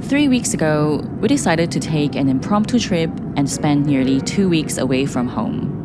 3 weeks ago, we decided to take an impromptu trip and spend nearly 2 weeks away from home.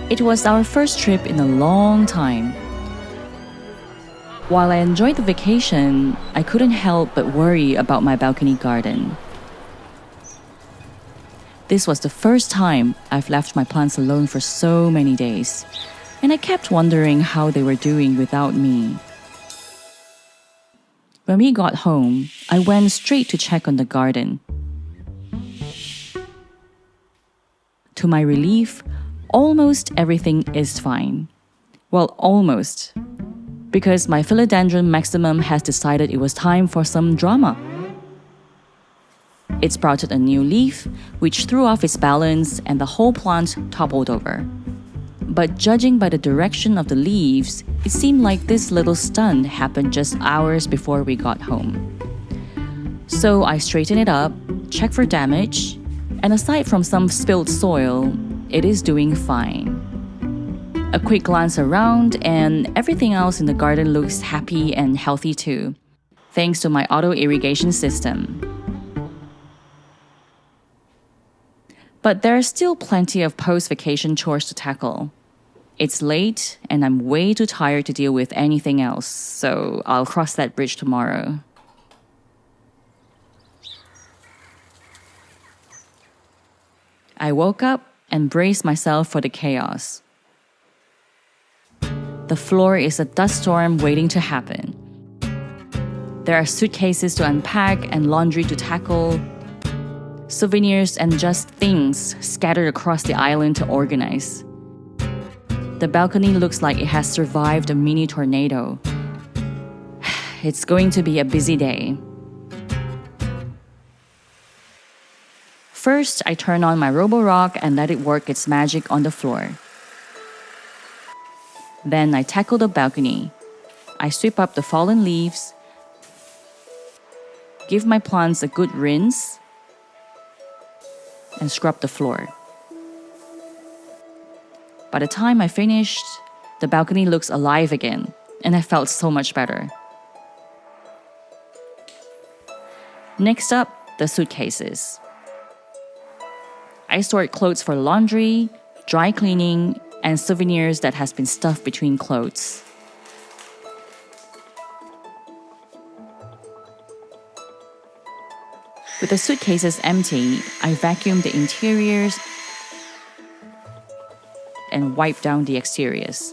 It was our first trip in a long time. While I enjoyed the vacation, I couldn't help but worry about my balcony garden. This was the first time I've left my plants alone for so many days, and I kept wondering how they were doing without me. When we got home, I went straight to check on the garden. To my relief, almost everything is fine. Well, almost. Because my philodendron maximum has decided it was time for some drama. It sprouted a new leaf, which threw off its balance and the whole plant toppled over. But judging by the direction of the leaves, it seemed like this little stunt happened just hours before we got home. So I straightened it up, checked for damage, and aside from some spilled soil, it is doing fine. A quick glance around and everything else in the garden looks happy and healthy too, thanks to my auto irrigation system. But there are still plenty of post-vacation chores to tackle. It's late and I'm way too tired to deal with anything else, so I'll cross that bridge tomorrow. I woke up and braced myself for the chaos. The floor is a dust storm waiting to happen. There are suitcases to unpack and laundry to tackle, souvenirs and just things scattered across the island to organize. The balcony looks like it has survived a mini tornado. It's going to be a busy day. First, I turn on my Roborock and let it work its magic on the floor. Then I tackle the balcony. I sweep up the fallen leaves, give my plants a good rinse, and scrub the floor. By the time I finished, the balcony looks alive again, and I felt so much better. Next up, the suitcases. I stored clothes for laundry, dry cleaning, and souvenirs that has been stuffed between clothes. With the suitcases empty, I vacuumed the interiors and wiped down the exteriors.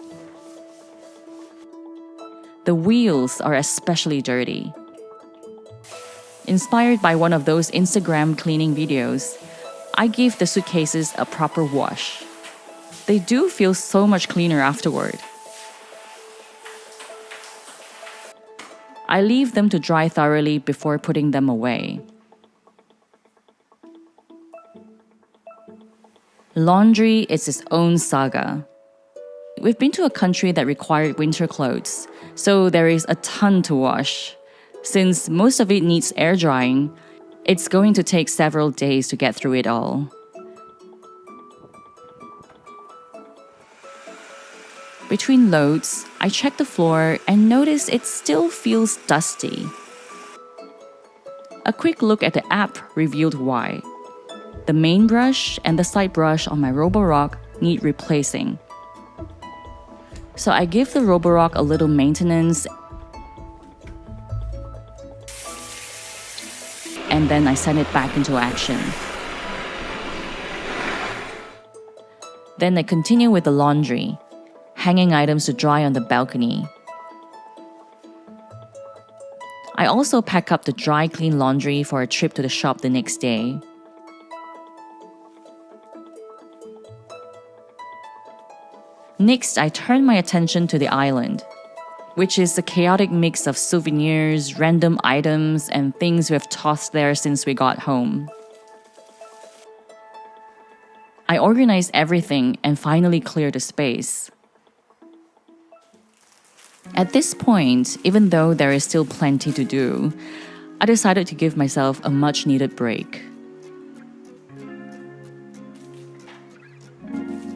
The wheels are especially dirty. Inspired by one of those Instagram cleaning videos, I gave the suitcases a proper wash. They do feel so much cleaner afterward. I leave them to dry thoroughly before putting them away. Laundry is its own saga. We've been to a country that required winter clothes, so there is a ton to wash. Since most of it needs air drying, it's going to take several days to get through it all. Between loads, I check the floor and notice it still feels dusty. A quick look at the app revealed why. The main brush and the side brush on my Roborock need replacing. So I give the Roborock a little maintenance and then I send it back into action. Then I continue with the laundry, hanging items to dry on the balcony. I also pack up the dry clean laundry for a trip to the shop the next day. Next, I turn my attention to the island. which is a chaotic mix of souvenirs, random items, and things we've tossed there since we got home. I organized everything and finally cleared the space. At this point, even though there is still plenty to do, I decided to give myself a much-needed break.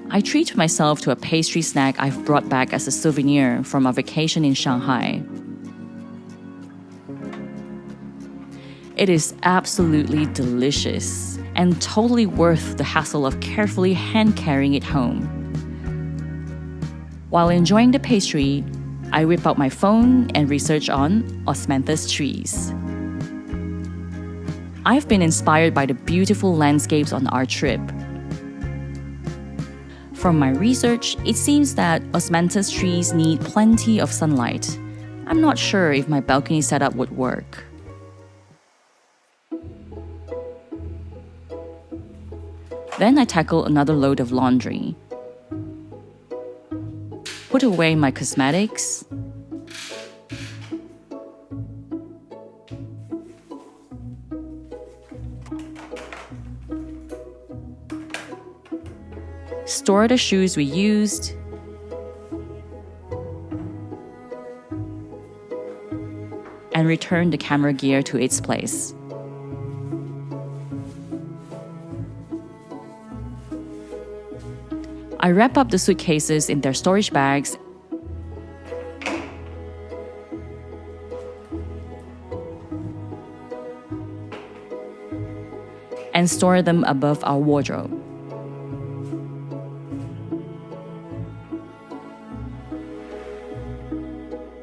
I treat myself to a pastry snack I've brought back as a souvenir from our vacation in Shanghai. It is absolutely delicious and totally worth the hassle of carefully hand-carrying it home. While enjoying the pastry, I whip out my phone and research on osmanthus trees. I've been inspired by the beautiful landscapes on our trip. From my research, it seems that osmanthus trees need plenty of sunlight. I'm not sure if my balcony setup would work. Then I tackle another load of laundry. Put away my cosmetics. Store the shoes we used. And return the camera gear to its place. I wrap up the suitcases in their storage bags and store them above our wardrobe.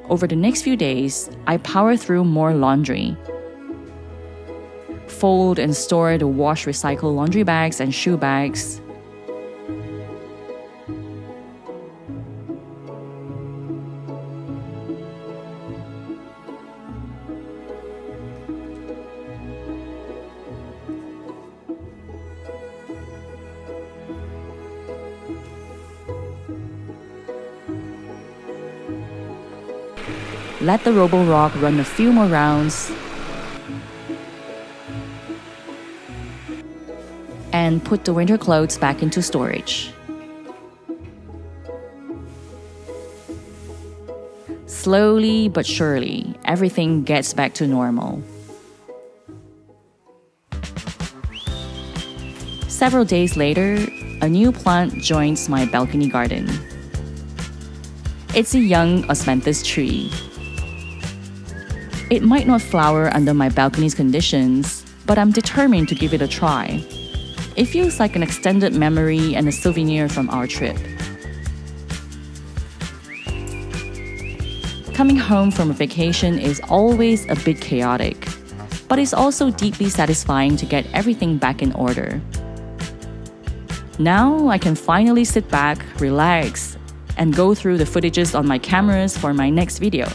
Over the next few days, I power through more laundry. Fold and store the wash recycle laundry bags and shoe bags. Let the Roborock run a few more rounds and put the winter clothes back into storage. Slowly but surely, everything gets back to normal. Several days later, a new plant joins my balcony garden. It's a young osmanthus tree. It might not flower under my balcony's conditions, but I'm determined to give it a try. It feels like an extended memory and a souvenir from our trip. Coming home from a vacation is always a bit chaotic, but it's also deeply satisfying to get everything back in order. Now I can finally sit back, relax, and go through the footages on my cameras for my next video.